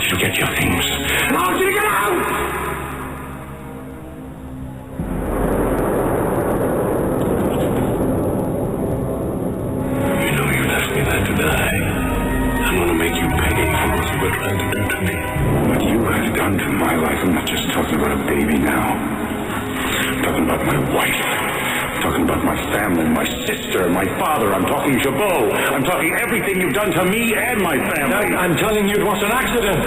you to get your things. I want you to get out! I'm gonna make you pay for what you were trying to do to me. What you have done to my life. I'm not just talking about a baby now. I'm talking about my wife. I'm talking about my family, my sister, my father. I'm talking Chabot. I'm talking everything you've done to me and my family. I'm telling you it was an accident.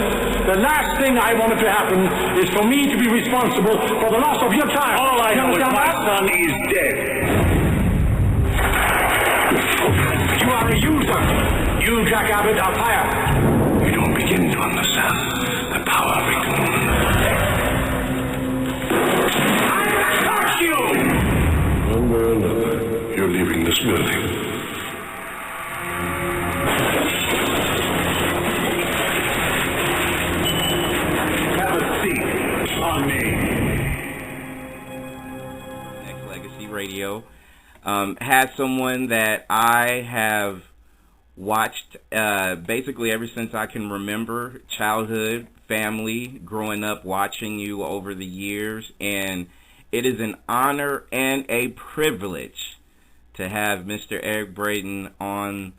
The last thing I wanted to happen is for me to be responsible for the loss of your child. All I know is my son is dead. You are a user. You, Jack Abbott, are fired. You don't begin to understand the power of Victor Newman. I touch you! One way or another, you're leaving this building. Have a seat on me. Nexxlegacy Radio has someone that I have watched basically ever since I can remember, childhood, family, growing up watching you over the years, and it is an honor and a privilege to have Mr. Eric Braeden on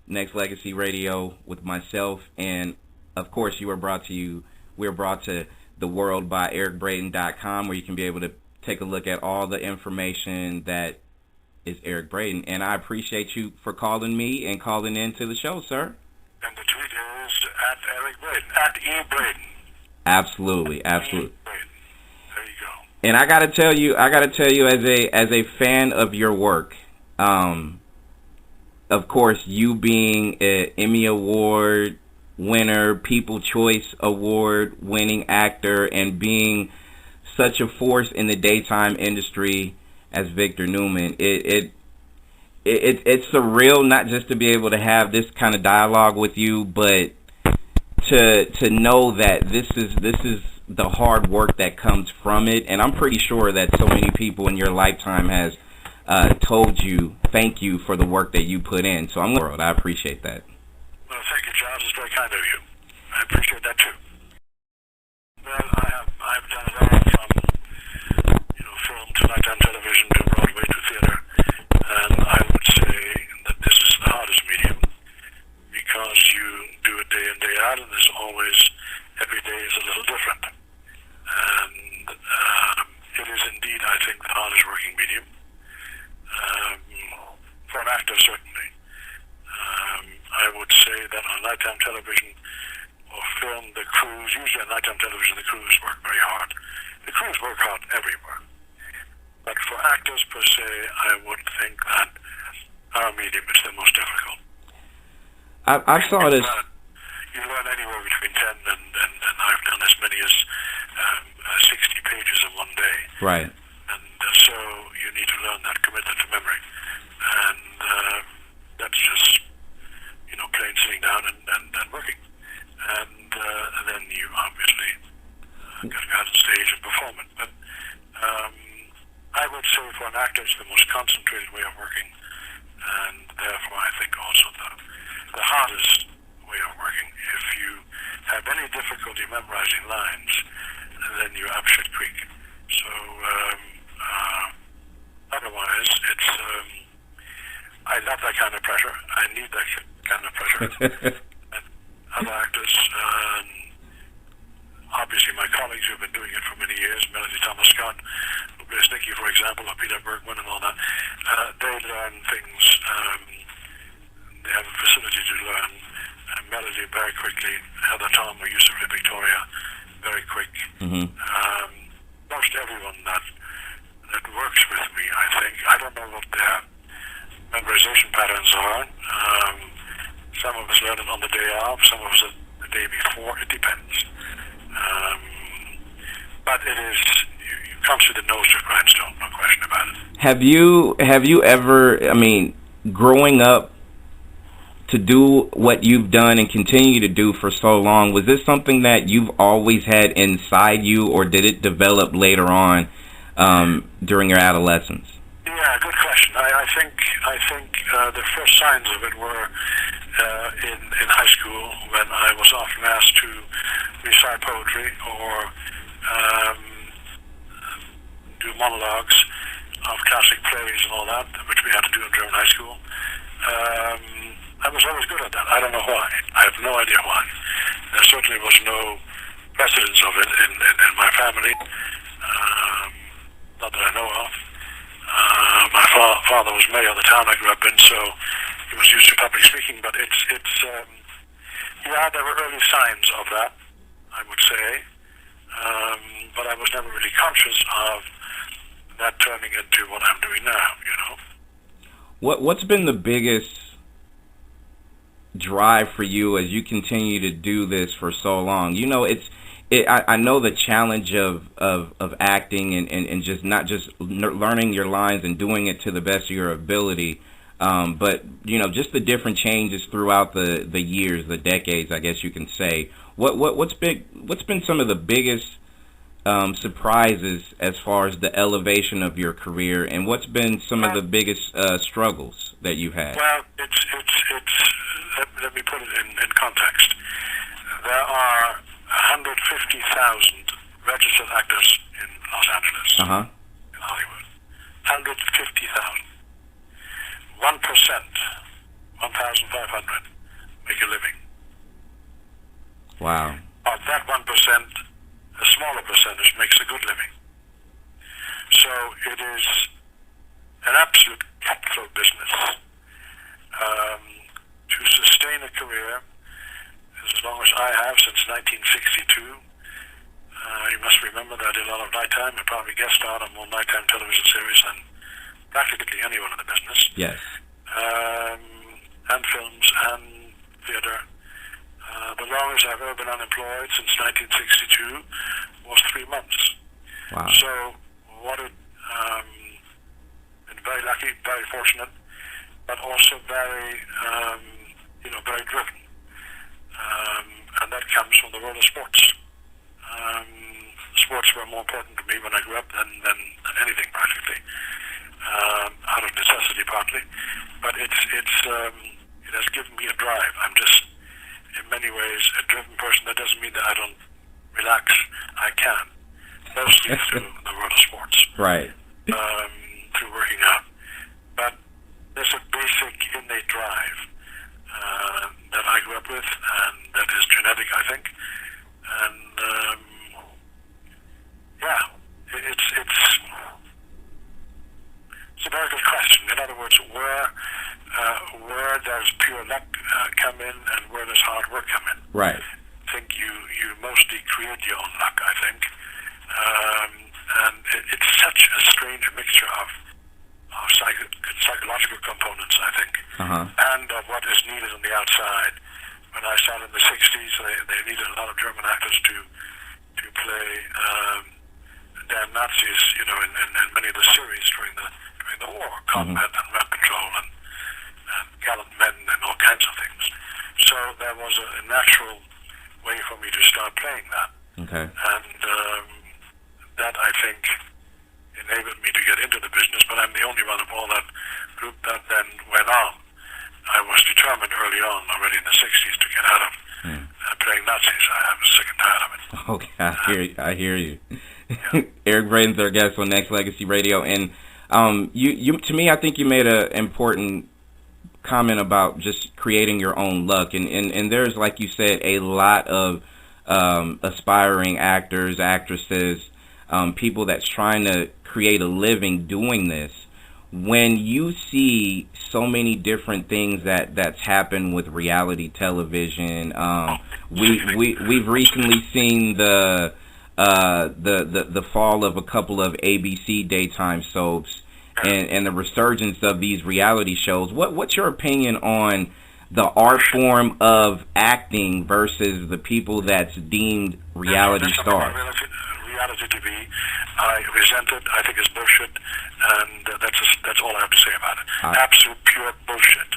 Nexxlegacy Radio with myself, and of course we're brought to the world by ericbraeden.com, where you can be able to take a look at all the information that is Eric Braeden, and I appreciate you for calling me and calling into the show, sir. And the tweet is at Eric Braeden, at E. Braeden. Absolutely, absolutely. E. Braeden. There you go. And I gotta tell you, as a fan of your work, of course, you being an Emmy Award winner, People Choice Award winning actor, and being such a force in the daytime industry as Victor Newman, it's surreal not just to be able to have this kind of dialogue with you, but to know that this is the hard work that comes from it. And I'm pretty sure that so many people in your lifetime has told you thank you for the work that you put in. So I appreciate that. Well, thank you, Charles. It's very kind of you. I appreciate that too. Well, I've done it all from film to nighttime television to Broadway to theater, and I would say that this is the hardest medium because you do it day in, day out, and there's always, every day is a little different. And it is indeed, I think, the hardest working medium for an actor, certainly. I would say that on nighttime television or film, the crews, usually on nighttime television, the crews work very hard. The crews work hard everywhere. But for actors per se, I would think that our medium is the most difficult. I saw this. You learn anywhere between 10 and I've done as many as 60 pages in one day. Right. And so you need to learn that, commit that to memory. And that's just, plain sitting down and working. And then you obviously get out on stage and perform it. But I would say for an actor it's the most concentrated way of working, and therefore I think also the hardest way of working. If you have any difficulty memorizing lines, then you're up shit creek. So otherwise it's I love that kind of pressure. I need that kind of pressure. And other actors, obviously my colleagues who have been doing it for many years, Melody Thomas Scott, who plays Nicky, for example, or Peter Bergman and all that, they learn things, they have a facility to learn. Melody very quickly, Heather Tom, who used to play Victoria, very quick. Mm-hmm. Most everyone that works with me, I think, I don't know what their memorization patterns are. Some of us learn it on the day of, some of us the day before, it depends. But it is, you comes to the nose to grindstone, no question about it. Have you ever, growing up to do what you've done and continue to do for so long, was this something that you've always had inside you, or did it develop later on during your adolescence? Yeah, good question. I think the first signs of it were in high school when I was often asked to recite poetry or do monologues of classic plays and all that, which we had to do in German high school. I was always good at that. I don't know why. I have no idea why. There certainly was no precedence of it in my family, not that I know of. My father was mayor of the town I grew up in, so he was used to public speaking, but it's yeah, there were early signs of that, I would say, but I was never really conscious of that turning into what I'm doing now, you know. What's been the biggest drive for you as you continue to do this for so long? You know, I know the challenge of acting and just not just learning your lines and doing it to the best of your ability, but you know, just the different changes throughout the years, the decades, I guess you can say. What's been some of the biggest surprises as far as the elevation of your career, and what's been some of the biggest struggles that you've had? Well, it's let me put it in context. There are 150,000 registered actors in Los Angeles, in Hollywood. 150,000. 1%, 1,500, make a living. Wow. Of that 1%, a smaller percentage makes a good living. So it is an absolute cutthroat business. To sustain a career as long as I have since 1962, you must remember that I did a lot of nighttime and probably guest starred on more nighttime television series than practically anyone in the business. Yes. And films and theater. The longest I've ever been unemployed since 1962 was 3 months. Wow. So been very lucky, very fortunate, but also very, very driven. And that comes from the world of sports. Sports were more important to me when I grew up than anything practically, out of necessity partly. But it has given me a drive. I'm just, in many ways, a driven person. That doesn't mean that I don't relax. I can, mostly through the world of sports. Right. Through working out. But there's a basic innate drive that I grew up with, and that is genetic, I think. And it's a very good question. In other words, where does pure luck come in, and where does hard work come in? Right. I think you mostly create your own luck, I think. And it's such a strange mixture of psychological components, I think, and of what is needed on the outside. When I started in the 60s, they needed a lot of German actors to play damn Nazis, in many of the series during the war, combat and map control and gallant men and all kinds of things. So there was a natural way for me to start playing that. Okay. And that, I think, enabled me to get into the business, but I'm the only one of all that group that then went on. I was determined early on, already in the 60s, to get out of playing Nazis. I was sick and tired of it. Okay, I hear you. Yeah. Eric Braeden's our guest on Nexxlegacy Radio, and you to me, I think you made an important comment about just creating your own luck, and there's, like you said, a lot of aspiring actors, actresses, people that's trying to create a living doing this. When you see so many different things that's happened with reality television, we've recently seen the fall of a couple of ABC daytime soaps and the resurgence of these reality shows. What's your opinion on the art form of acting versus the people that's deemed reality stars? Reality TV, I resent it. I think it's bullshit, and that's all I have to say about it. Absolute pure bullshit.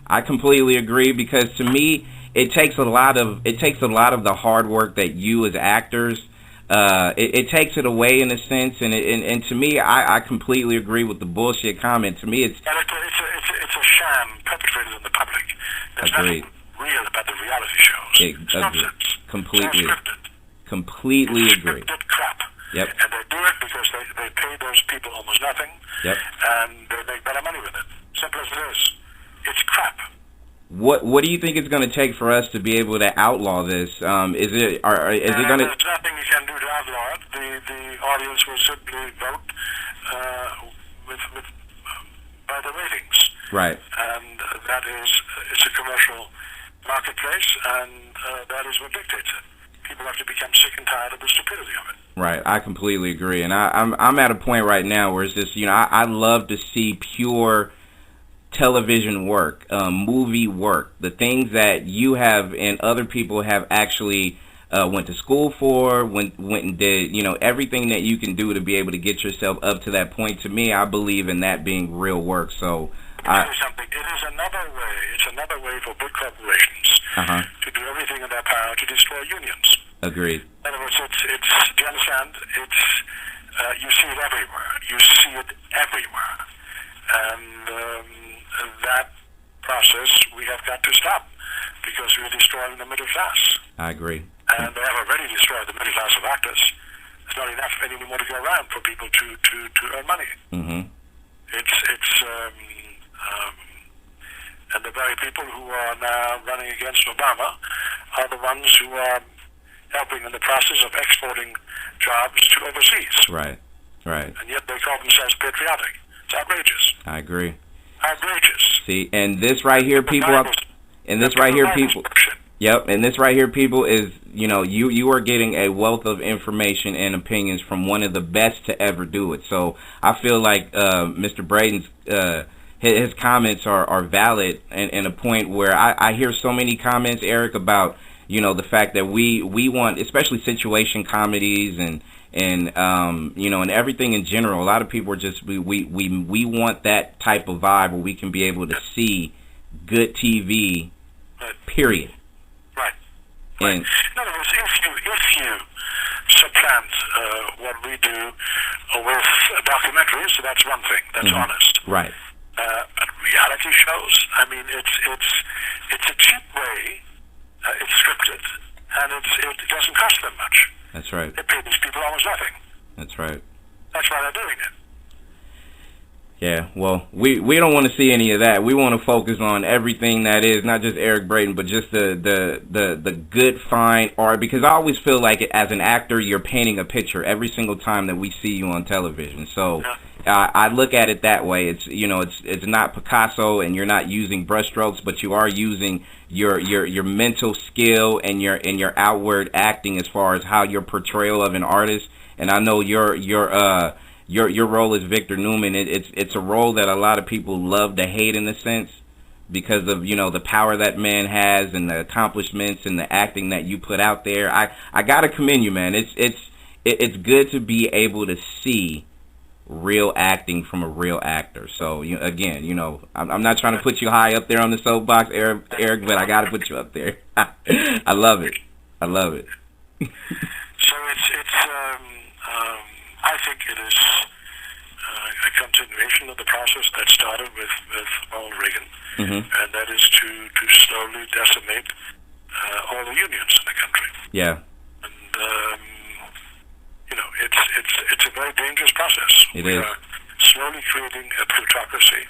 I completely agree, because to me, it takes a lot of the hard work that you as actors. It takes it away in a sense, and to me, I completely agree with the bullshit comment. To me, it's a sham perpetrated on the public. There's nothing real about the reality shows. It's nonsense. Completely. It's all scripted. Completely agree. Scripted crap. Yep. And they do it because they pay those people almost nothing. Yep. And they make better money with it. Simple as it is. It's crap. What do you think it's going to take for us to be able to outlaw this? Is it going to? There's nothing you can do to outlaw it. The audience will simply vote by the ratings. Right. And it's a commercial marketplace, and that is what dictates it. People have to become sick and tired of the stupidity of it. Right, I completely agree, and I'm at a point right now where it's just I love to see pure television work, movie work, the things that you have and other people have actually went to school for, went and did everything that you can do to be able to get yourself up to that point. To me, I believe in that being real work. So I'll tell you something. It is another way. It's another way for big corporations to do everything in their power to destroy unions. Agreed. In other words, it's. Do you understand? It's. You see it everywhere. You see it everywhere, and that process we have got to stop because we're destroying the middle class. I agree. And they have already destroyed the middle class of actors. There's not enough anymore to go around for people to earn money. Mm-hmm. And the very people who are now running against Obama are the ones who are helping in the process of exporting jobs to overseas. Right, right. And yet they call themselves patriotic. It's outrageous. I agree. Outrageous. See, and this right here, people Yep, and this right here, people, is, you are getting a wealth of information and opinions from one of the best to ever do it. So I feel like Mr. Braeden's his comments are valid, and a point where I hear so many comments, Eric, about the fact that we want, especially situation comedies and everything in general. A lot of people are just we want that type of vibe where we can be able to see good TV. Period. Right. And in other words, if you supplant what we do with documentaries, so that's one thing. That's honest. Right. But reality shows, I mean, it's a cheap way. It's scripted, and it doesn't cost them much. That's right. They pay these people almost nothing. That's right. That's why they're doing it. Yeah, well, we don't want to see any of that. We want to focus on everything that is, not just Eric Braeden, but just the good, fine art. Because I always feel like as an actor, you're painting a picture every single time that we see you on television. So I look at it that way. It's it's not Picasso, and you're not using brushstrokes, but you are using your mental skill and your outward acting as far as how your portrayal of an artist. And I know your role as Victor Newman, it's a role that a lot of people love to hate in a sense because of the power that man has and the accomplishments and the acting that you put out there. I gotta commend you, man. It's good to be able to see real acting from a real actor. So again, I'm not trying to put you high up there on the soapbox, Eric, but I gotta put you up there. I love it. I love it. So I think it is a continuation of the process that started with Ronald Reagan, and that is to slowly decimate all the unions in the country. Yeah. And it's a very dangerous process. We are slowly creating a plutocracy,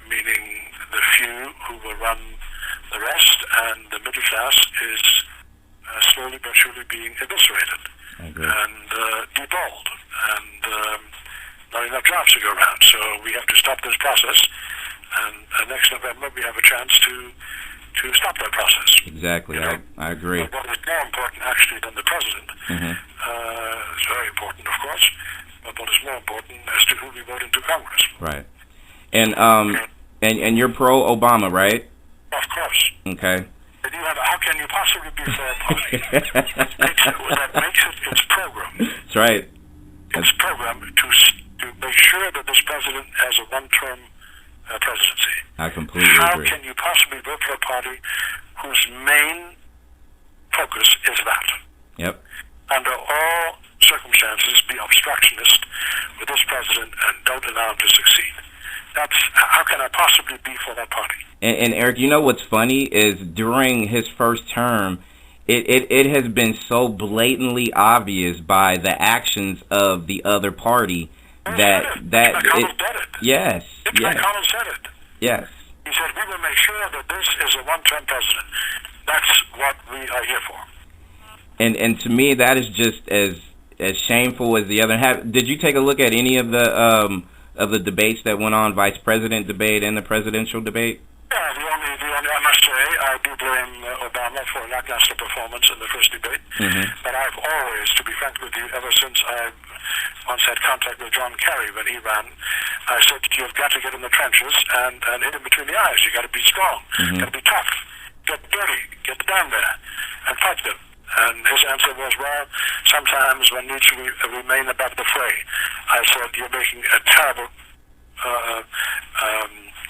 meaning the few who will run the rest, and the middle class is slowly but surely being eviscerated and deballed, and not enough jobs to go around. So we have to stop this process, and next November we have a chance to stop that process. Exactly, I agree. But what is more important, actually, than the president, it's very important, of course, but what is more important as to who we vote into Congress. Right. And you're pro-Obama, right? Of course. Okay. How can you possibly be for a party that makes it its program? That's right. Its program to make sure that this president has a one-term presidency. I completely agree. How can you possibly vote for a party whose main focus is that? Yep. Under all circumstances, be obstructionist with this president and don't allow him to succeed. How can I possibly be for that party? And Eric, you know what's funny is during his first term, it has been so blatantly obvious by the actions of the other party that yes. McConnell said it. Yes. He said, we will make sure that this is a one-term president. That's what we are here for. And to me, that is just as shameful as the other. Did you take a look at any of the debates that went on, vice president debate and the presidential debate? Yeah, the only I must say, I do blame Obama for a lackluster performance in the first debate. But I've always, to be frank with you, ever since I once had contact with John Kerry when he ran, I said, you've got to get in the trenches and hit him between the eyes. You've got to be strong. You've got to be tough. Get dirty. Get down there and fight them. And his answer was, well, sometimes one needs to remain above the fray. I said, you're making a terrible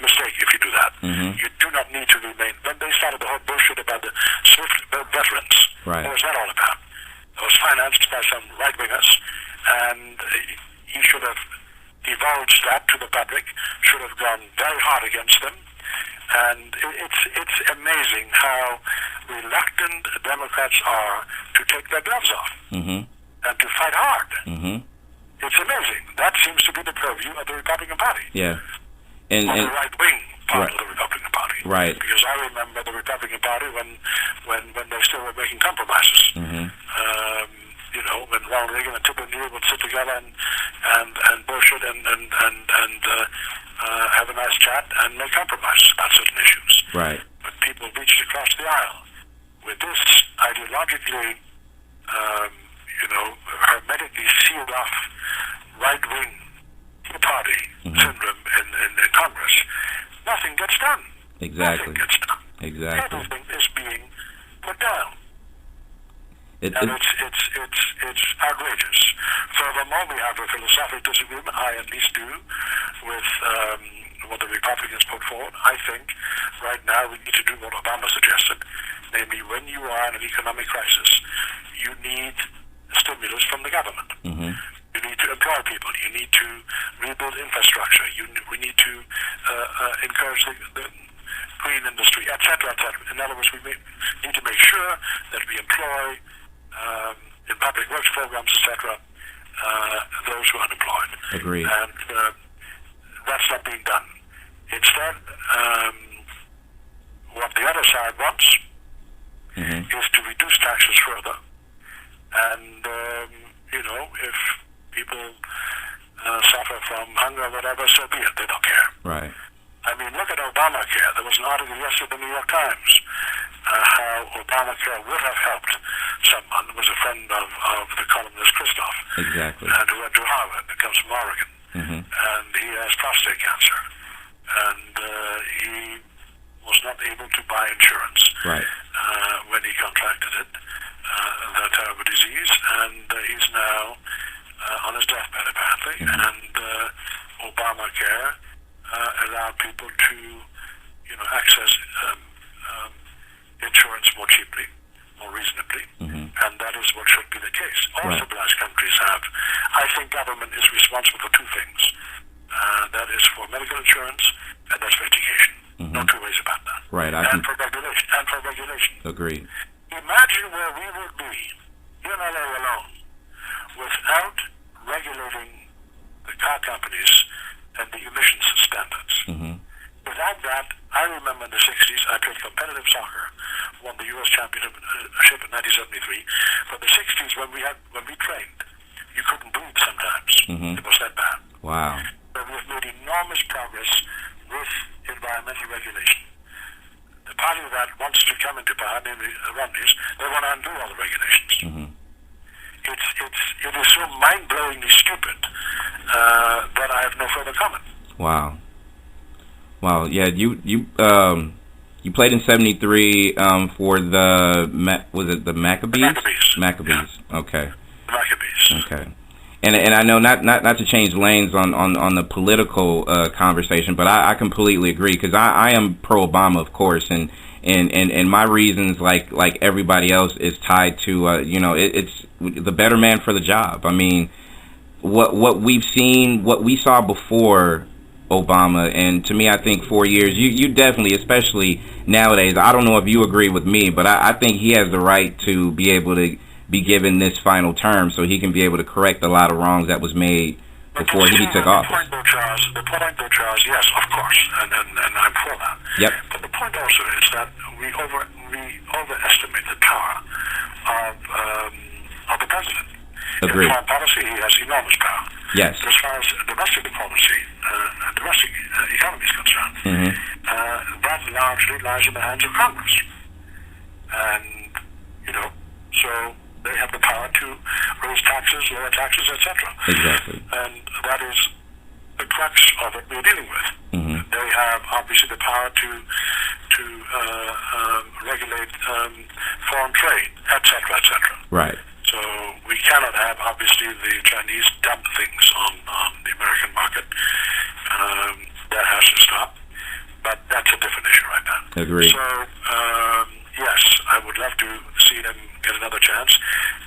mistake if you do that. You do not need to remain. When they started the whole bullshit about the SWIFT veterans, what was that all about? It was financed by some right-wingers, and he should have divulged that to the public, should have gone very hard against them. And it's amazing how reluctant Democrats are to take their gloves off and to fight hard. It's amazing. That seems to be the purview of the Republican Party. Yeah. And the right-wing part of the Republican Party. Right. Because I remember the Republican Party when they still were making compromises. You know, when Ronald Reagan and Tip O'Neill would sit together and bullshit and have a nice chat and make compromises about certain issues. Right. But people reached across the aisle. With this ideologically, hermetically sealed off right-wing Tea Party syndrome in Congress, nothing gets done. Exactly. Nothing gets done. Exactly. Everything is being put down. It's outrageous. Furthermore, we have a philosophical disagreement, I at least do, with what the Republicans put forward. I think right now we need to do what Obama suggested, namely when you are in an economic crisis, you need stimulus from the government. You need to employ people. You need to rebuild infrastructure. We need to encourage the green industry, etc., etc. In other words, we need to make sure that we employ in public works programs, etc., those who are unemployed. Agreed. And that's not being done. Instead, what the other side wants is to reduce taxes further. And, if people suffer from hunger or whatever, so be it. They don't care. Right. I mean, look at Obamacare. There was an article yesterday in the New York Times how Obamacare would have helped someone who was a friend of the columnist Christoph. Exactly. And who went to Harvard, and comes from Oregon. And he has prostate cancer. And he was not able to buy insurance when he contracted it, the terrible disease. And he's now on his deathbed, apparently. And Obamacare allowed people to, access insurance more cheaply, more reasonably, and that is what should be the case. All civilized countries have. I think government is responsible for two things. That is for medical insurance, and that's for education. No two ways about that. Right. For regulation. And for regulation. Agreed. Imagine where we would be, in LA alone, without regulating the car companies and the emissions standards. Without that, I remember in the 60s, I played competitive soccer, won the U.S. championship in 1973. For the 60s, when we trained, you couldn't breathe sometimes. It was that bad. Wow. But we've made enormous progress with environmental regulation. The party that wants to come into power, namely the Romneys, they want to undo all the regulations. It is so mind-blowingly stupid that I have no further comment. Wow. Wow. Yeah. You played in '73 for was it the Maccabees? Maccabees. Okay. Maccabees. Okay. And I know not to change lanes on the political conversation, but I completely agree because I am pro Obama, of course, and my reasons like everybody else is tied to it's the better man for the job. I mean, what we've seen, what we saw before Obama. And to me, I think 4 years, you definitely, especially nowadays, I don't know if you agree with me, but I think he has the right to be able to be given this final term so he can be able to correct a lot of wrongs that was made before he took office. The point though, Charles, yes, of course, and I'm for that. Yep. But the point also is that we overestimate the power of the president. Agreed. In foreign policy, he has enormous power. Yes. But as far as domestic diplomacy, domestic economy is concerned, that largely lies in the hands of Congress. And, so they have the power to raise taxes, lower taxes, etc. Exactly. And that is the crux of what we're dealing with. They have obviously the power to regulate foreign trade, etc., etc. Right. So we cannot have obviously the Chinese dump things on the American market. That has to stop. But that's a different issue right now. Agreed. So yes, I would love to see them get another chance.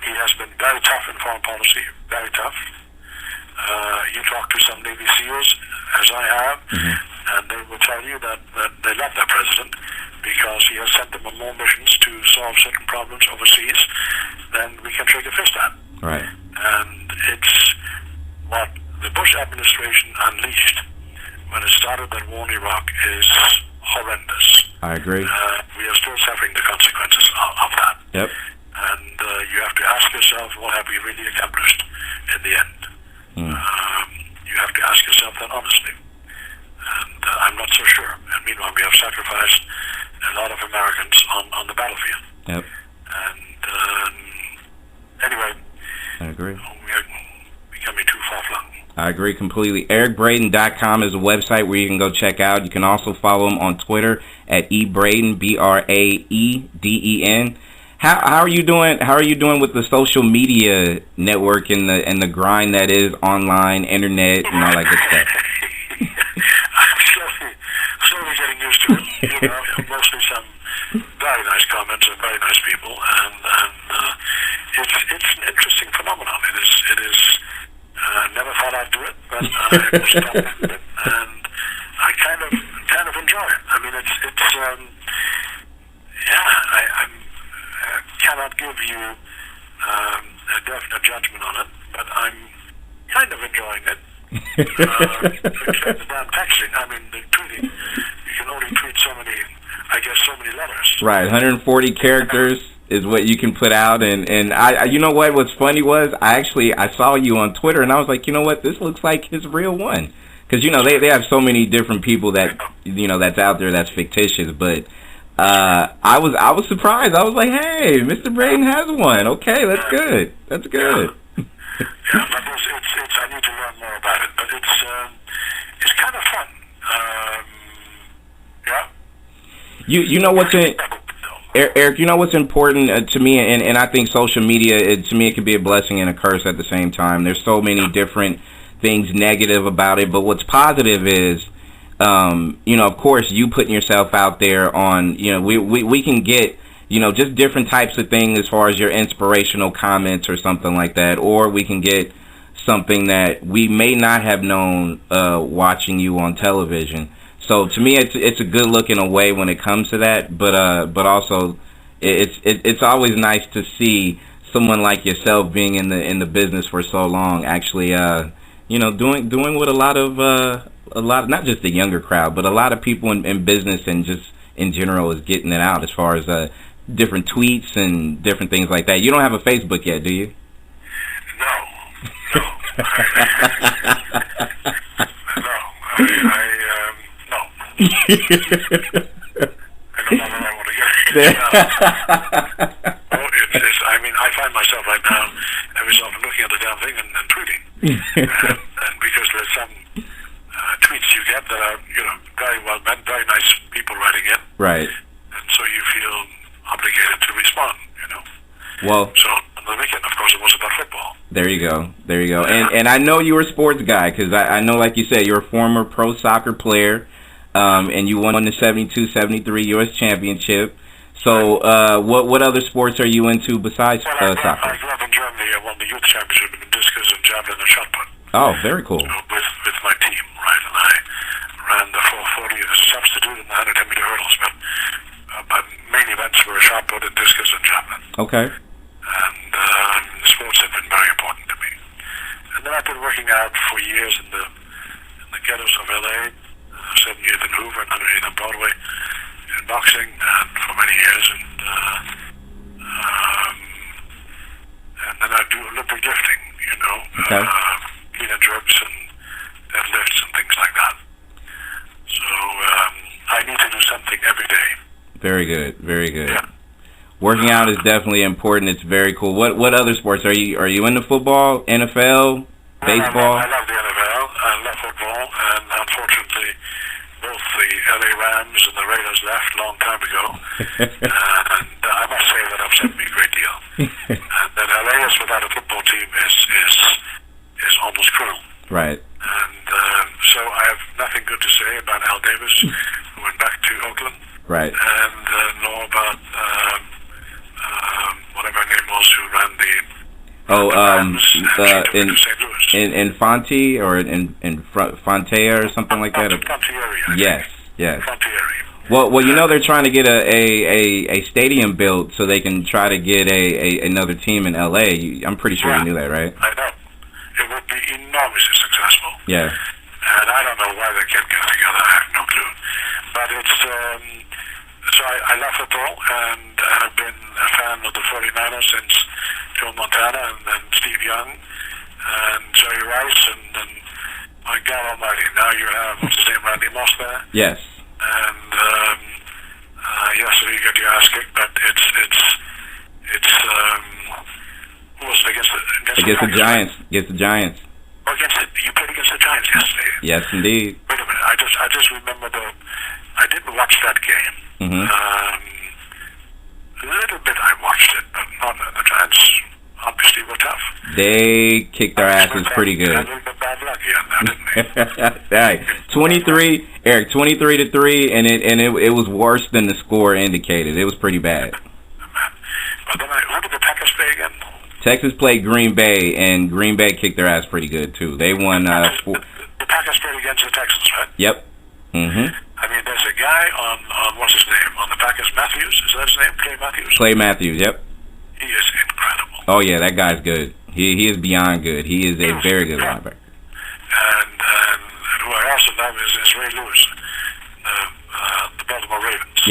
He has been very tough in foreign policy, very tough. You talk to some Navy SEALs, as I have, and they will tell you that they love their president because he has sent them on more missions to solve certain problems overseas than we can shake a fist at. Right. And it's what the Bush administration unleashed when it started that war in Iraq is horrendous. I agree. We are still suffering the consequences of that. Yep. And you have to ask yourself, what have we really accomplished in the end? You have to ask yourself that honestly. And I'm not so sure. And meanwhile, we have sacrificed a lot of Americans on the battlefield. Yep. And anyway, I agree. We are becoming too far-flung. I agree completely. EricBraeden.com is a website where you can go check out. You can also follow him on Twitter at eBraeden, BRAEDEN. How are you doing? How are you doing with the social media network and the grind that is online, internet, and all that good stuff? I'm slowly getting used to it. Mostly some very nice comments and very nice people, and it's an interesting phenomenon. It is. I never thought I'd do it, but I was started to do it, and I kind of enjoy it. I mean, I cannot give you a definite judgment on it, but I'm kind of enjoying it. Except the damn texting, the tweeting. You can only tweet so many letters. Right, 140 characters is what you can put out, and I you know what? What's funny was I saw you on Twitter, and I was like, you know what? This looks like his real one, because they have so many different people that that's out there that's fictitious, but. I was surprised. I was like, "Hey, Mr. Braeden has one. Okay, that's good. That's good." Yeah, but it's I need to learn more about it. But it's kind of fun. Yeah. You know what's in Eric? You know what's important to me, and I think social media to me it can be a blessing and a curse at the same time. There's so many different things negative about it, but what's positive is. Of course, you putting yourself out there on, we can get, just different types of things as far as your inspirational comments or something like that, or we can get something that we may not have known watching you on television. So to me, it's a good look in a way when it comes to that, but also it's always nice to see someone like yourself being in the business for so long, actually, doing what a lot of not just the younger crowd, but a lot of people in business and just in general is getting it out as far as different tweets and different things like that. You don't have a Facebook yet, do you? No. No. I don't know where I want to get. I find myself right now every so often looking at the damn thing and tweeting. And because there's some tweets you get that are, very well meant, very nice people writing in. Right. And so you feel obligated to respond, Well. So on the weekend, of course, it was about football. There you go. And I know you're a sports guy because I know, like you said, you're a former pro soccer player, and you won the 72-73 U.S. championship. So what other sports are you into besides soccer? I grew up in Germany. I won the youth championship in discus and javelin and shot put. Oh, very cool. With my team, right? And shot put and discus and javelin. Okay. And sports have been very important to me. And then I've been working out for years in the ghettos of LA, 70th and Hoover and 108th and Broadway, in boxing, and for many years. And then I do Olympic lifting, Okay. clean and jerks and deadlifts and things like that. So I need to do something every day. Very good. Very good. Yeah. Working out is definitely important. It's very cool. What other sports are you into? Football, NFL, baseball? I love the NFL. I love football, and unfortunately, both the LA Rams and the Raiders left a long time ago. And I must say that upset me a great deal. And that LA is without a football team is almost cruel. Right. And so I have nothing good to say about Al Davis, who went back to Oakland. Right. And nor about whatever her name was, who ran the in Fonte or in Fontea or something like that. Fontieri. Yes. Fontieri. Well, they're trying to get a stadium built so they can try to get another team in LA. I'm pretty sure you knew that, right? I know. It would be enormously successful. Yeah. And I don't know why they can't get together. I have no clue. But it's so I love football, and I've been a fan of the 49ers since Joe Montana and then Steve Young and Jerry Rice and my God Almighty. Now you have what's his name, Randy Moss there. Yes. And yesterday you got your ass kicked, but it's who was it against the Giants? Against the Giants. Oh, you played against the Giants yesterday. Yes, indeed. Wait a minute. I just remember I didn't watch that game. Mm-hmm. A little bit I watched it, but not the Giants. Obviously were tough. They kicked their asses pretty good. A little bit bad luck here, didn't they? Right. 23, Eric, 23-3, and it was worse than the score indicated. It was pretty bad. But then who did the Packers play again? Texas played Green Bay, and Green Bay kicked their ass pretty good too. They won. The Packers played against the Texans, right? Yep. Mm-hmm. I mean, there's a guy on what's his name on the Packers, Matthews. Is that his name? Clay Matthews. Clay Matthews. Yep. He is incredible. Oh yeah, that guy's good. He is beyond good. He is a very good linebacker. And who I also love is Ray Lewis, the Baltimore Ravens.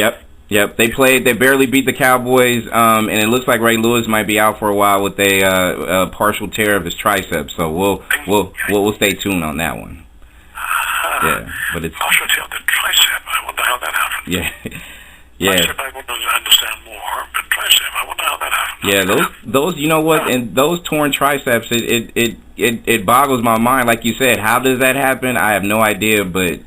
Yep. They barely beat the Cowboys, and it looks like Ray Lewis might be out for a while with a partial tear of his tricep. So we'll stay tuned on that one. Yeah, but it's partial tear of the tricep. I wonder how that happened. Yeah. Tricep, I want to understand more, but tricep, I wonder how that happened. Yeah, those you know what, and those torn triceps, it boggles my mind. Like you said, how does that happen? I have no idea, but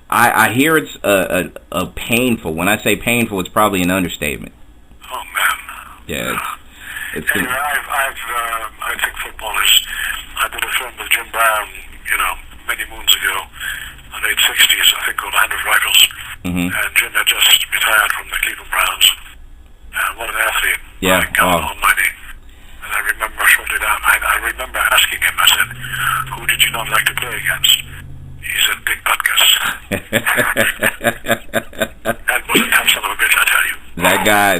I hear it's a painful. When I say painful, it's probably an understatement. Oh man. Yeah. Anyway, I think football is. I did a film with Jim Brown, many moons ago, in the late '60s, I think, called 100 Rifles. Mm-hmm. And Jim had just retired from the Cleveland Browns. What an athlete! Yeah. My God Almighty. And I remember shortly down. I remember asking him. I said, "Who did you not like to play against?" He said, "Big Butkus." That was a tough son of a bitch, I tell you.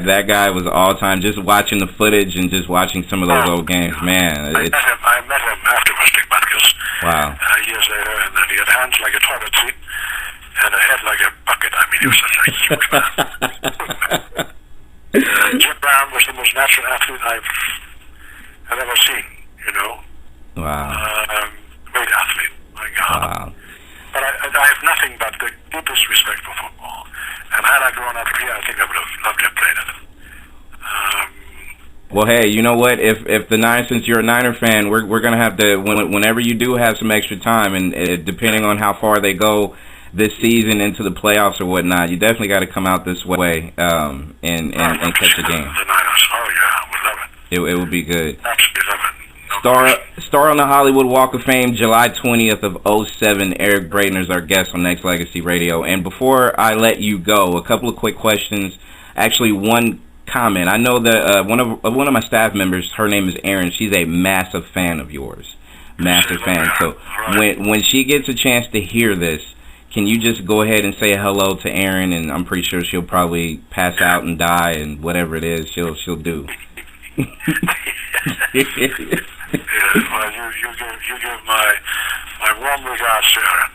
That guy was all time. Just watching the footage and just watching some of those old games, man. I met him afterwards, Big Butkus. Wow. Years later, and then he had hands like a toilet seat and a head like a bucket. I mean, he was such a huge man. Jim Brown was the most natural athlete I've ever seen. Wow. Great athlete. My God. Wow. But I have nothing but the deepest respect for football. And had I grown up here, I think I would have loved to have played it. Well, hey, you know what? If the Niners, since you're a Niner fan, we're gonna have to whenever you do have some extra time, and depending on how far they go this season into the playoffs or whatnot, you definitely got to come out this way and catch a game. The Niners, oh yeah, we love it. It would be good. Absolutely love it. Star on the Hollywood Walk of Fame, July 20th of 2007. Eric Braeden is our guest on Nexxlegacy Radio. And before I let you go, a couple of quick questions. Actually, one comment. I know that one of my staff members, her name is Erin. She's a massive fan of yours, massive fan. So when she gets a chance to hear this, can you just go ahead and say hello to Erin? And I'm pretty sure she'll probably pass out and die, and whatever it is, she'll do. Well, you give my warm regards to Erin.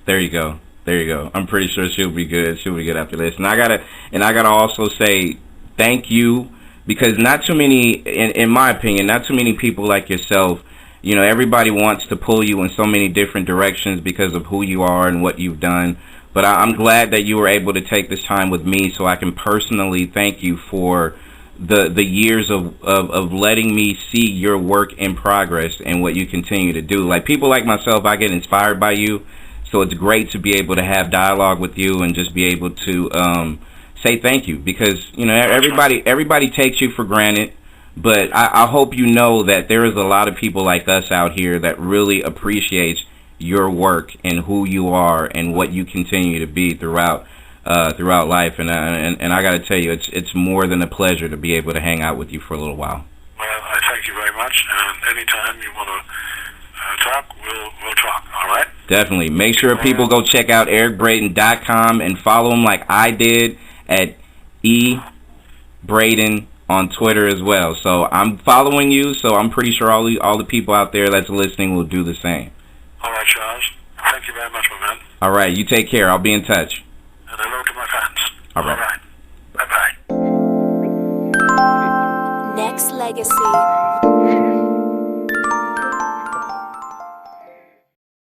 There you go. There you go. I'm pretty sure she'll be good. She'll be good after this. And I gotta also say thank you, because not too many, in my opinion, not too many people like yourself. You know, everybody wants to pull you in so many different directions because of who you are and what you've done. But I'm glad that you were able to take this time with me so I can personally thank you for the years of letting me see your work in progress and what you continue to do. Like, people like myself, I get inspired by you. So it's great to be able to have dialogue with you and just be able to say thank you, because, you know, everybody takes you for granted. But I hope you know that there is a lot of people like us out here that really appreciates your work and who you are and what you continue to be throughout life. And I got to tell you, it's more than a pleasure to be able to hang out with you for a little while. Well, I thank you very much. And anytime you want to talk, we'll talk. All right? Definitely. Make sure people go check out ericbraeden.com and follow him like I did at Braeden on Twitter as well. So I'm following you, so I'm pretty sure all the people out there that's listening will do the same. All right, Charles. Thank you very much, my man. All right, you take care. I'll be in touch. And hello to my fans. All right. Bye-bye. Nexxlegacy.